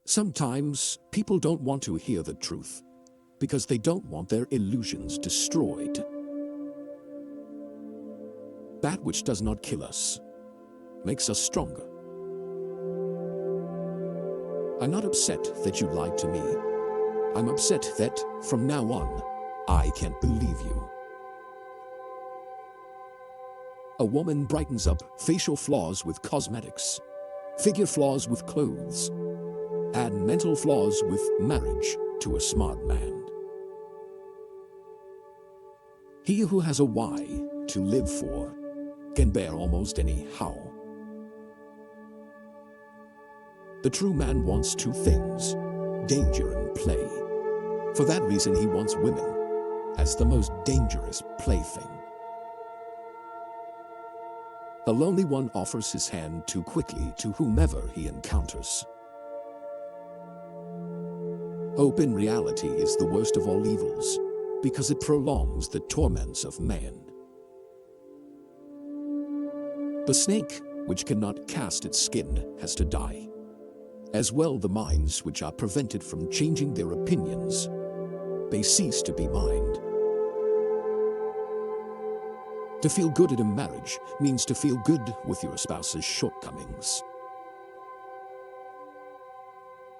Sometimes people don't want to hear the truth because they don't want their illusions destroyed. That which does not kill us makes us stronger. I'm not upset that you lied to me. I'm upset that, from now on, I can't believe you. A woman brightens up facial flaws with cosmetics, figure flaws with clothes, and mental flaws with marriage to a smart man. He who has a why to live for can bear almost any how. The true man wants two things, danger and play. For that reason, he wants women as the most dangerous plaything. The lonely one offers his hand too quickly to whomever he encounters. Hope in reality is the worst of all evils, because it prolongs the torments of man. The snake, which cannot cast its skin, has to die. As well, the minds which are prevented from changing their opinions, they cease to be mind. To feel good in a marriage means to feel good with your spouse's shortcomings.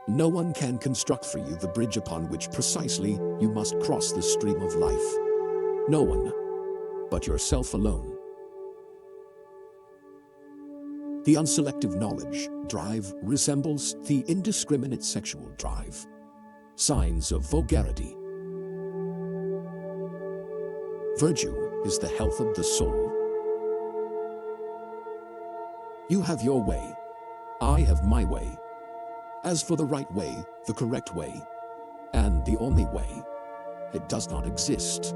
No one can construct for you the bridge upon which precisely you must cross the stream of life. No one, but yourself alone. The unselective knowledge drive resembles the indiscriminate sexual drive, signs of vulgarity. Virtue is the health of the soul. You have your way, I have my way. As for the right way, the correct way, and the only way, it does not exist.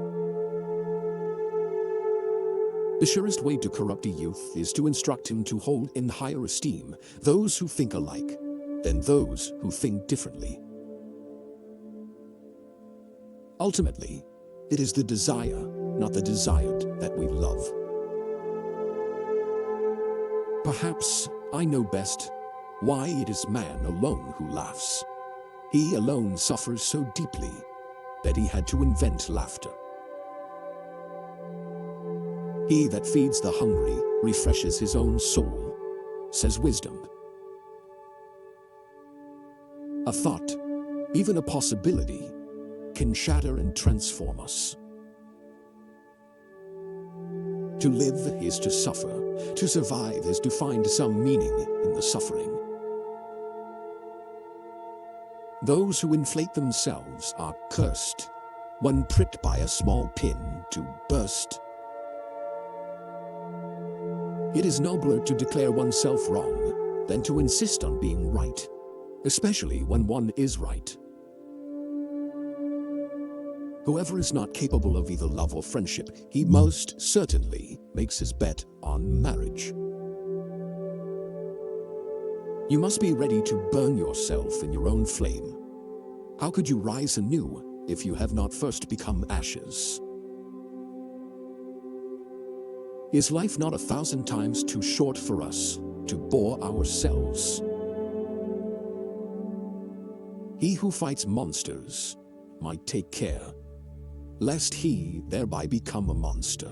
The surest way to corrupt a youth is to instruct him to hold in higher esteem those who think alike than those who think differently. Ultimately, it is the desire, not the desired, that we love. Perhaps I know best why it is man alone who laughs. He alone suffers so deeply that he had to invent laughter. He that feeds the hungry refreshes his own soul, says wisdom. A thought, even a possibility, can shatter and transform us. To live is to suffer. To survive is to find some meaning in the suffering. Those who inflate themselves are cursed, when pricked by a small pin to burst. It is nobler to declare oneself wrong than to insist on being right, especially when one is right. Whoever is not capable of either love or friendship, he most certainly makes his bet on marriage. You must be ready to burn yourself in your own flame. How could you rise anew if you have not first become ashes? Is life not 1,000 times too short for us to bore ourselves? He who fights monsters might take care, lest he thereby become a monster.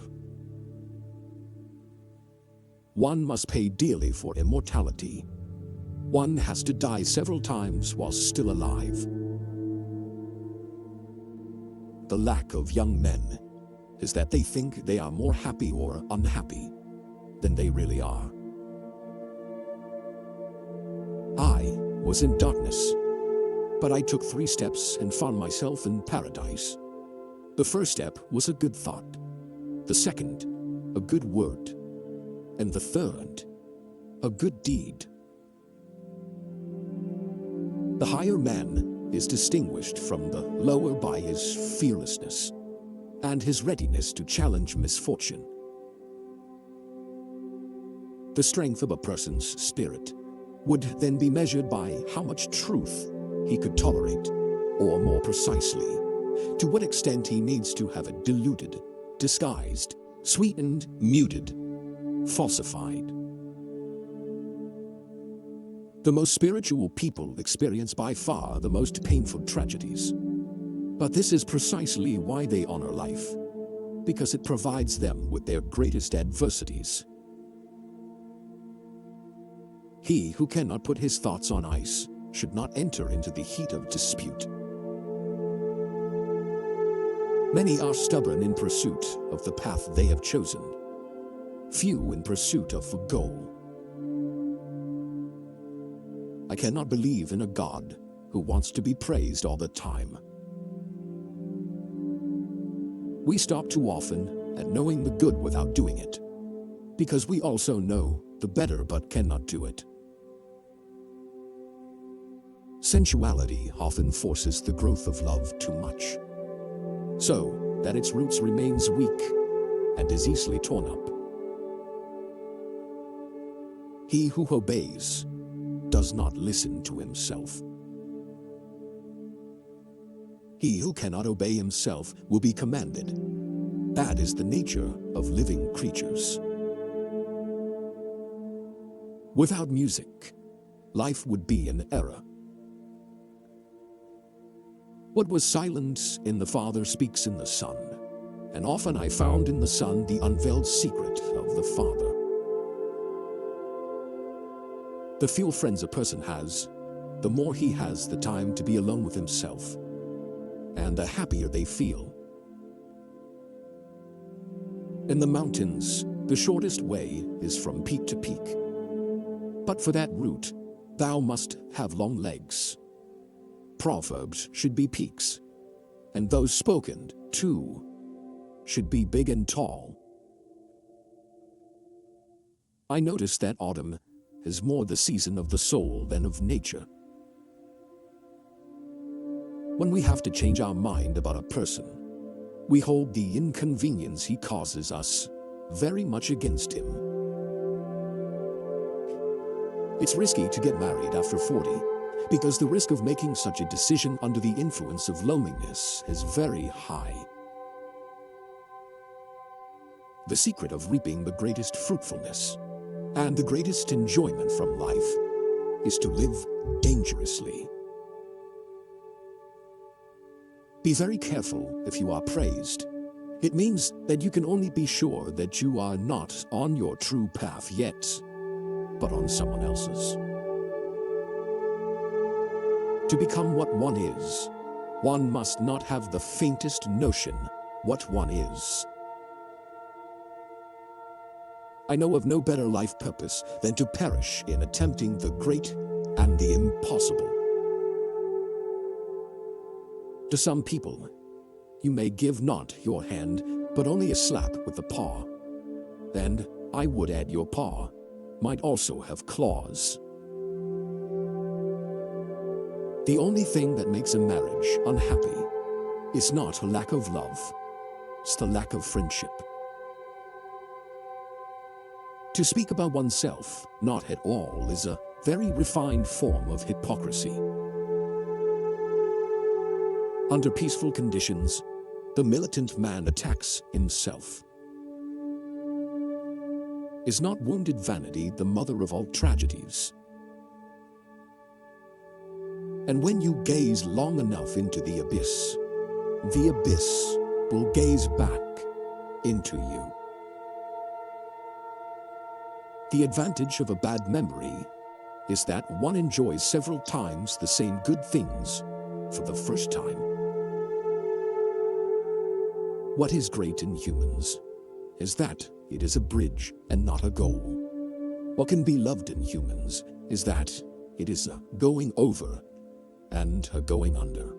One must pay dearly for immortality. One has to die several times while still alive. The lack of young men is that they think they are more happy or unhappy than they really are. I was in darkness, but I took 3 steps and found myself in paradise. The first step was a good thought, the second, a good word, and the third, a good deed. The higher man is distinguished from the lower by his fearlessness and his readiness to challenge misfortune. The strength of a person's spirit would then be measured by how much truth he could tolerate, or more precisely, to what extent he needs to have it diluted, disguised, sweetened, muted, falsified. The most spiritual people experience by far the most painful tragedies. But this is precisely why they honor life, because it provides them with their greatest adversities. He who cannot put his thoughts on ice should not enter into the heat of dispute. Many are stubborn in pursuit of the path they have chosen, few in pursuit of a goal. I cannot believe in a God who wants to be praised all the time. We stop too often at knowing the good without doing it, because we also know the better but cannot do it. Sensuality often forces the growth of love too much, so that its roots remains weak and is easily torn up. He who obeys does not listen to himself. He who cannot obey himself will be commanded. That is the nature of living creatures. Without music, life would be an error. What was silent in the Father speaks in the Son, and often I found in the Son the unveiled secret of the Father. The fewer friends a person has, the more he has the time to be alone with himself, and the happier they feel. In the mountains, the shortest way is from peak to peak. But for that route, thou must have long legs. Proverbs should be peaks, and those spoken, too, should be big and tall. I noticed that autumn is more the season of the soul than of nature. When we have to change our mind about a person, we hold the inconvenience he causes us very much against him. It's risky to get married after 40, because the risk of making such a decision under the influence of loneliness is very high. The secret of reaping the greatest fruitfulness and the greatest enjoyment from life is to live dangerously. Be very careful if you are praised. It means that you can only be sure that you are not on your true path yet, but on someone else's. To become what one is, one must not have the faintest notion what one is. I know of no better life purpose than to perish in attempting the great and the impossible. To some people, you may give not your hand, but only a slap with the paw. And I would add your paw might also have claws. The only thing that makes a marriage unhappy is not a lack of love, it's the lack of friendship. To speak about oneself not at all is a very refined form of hypocrisy. Under peaceful conditions, the militant man attacks himself. Is not wounded vanity the mother of all tragedies? And when you gaze long enough into the abyss will gaze back into you. The advantage of a bad memory is that one enjoys several times the same good things for the first time. What is great in humans is that it is a bridge and not a goal. What can be loved in humans is that it is a going over and a going under.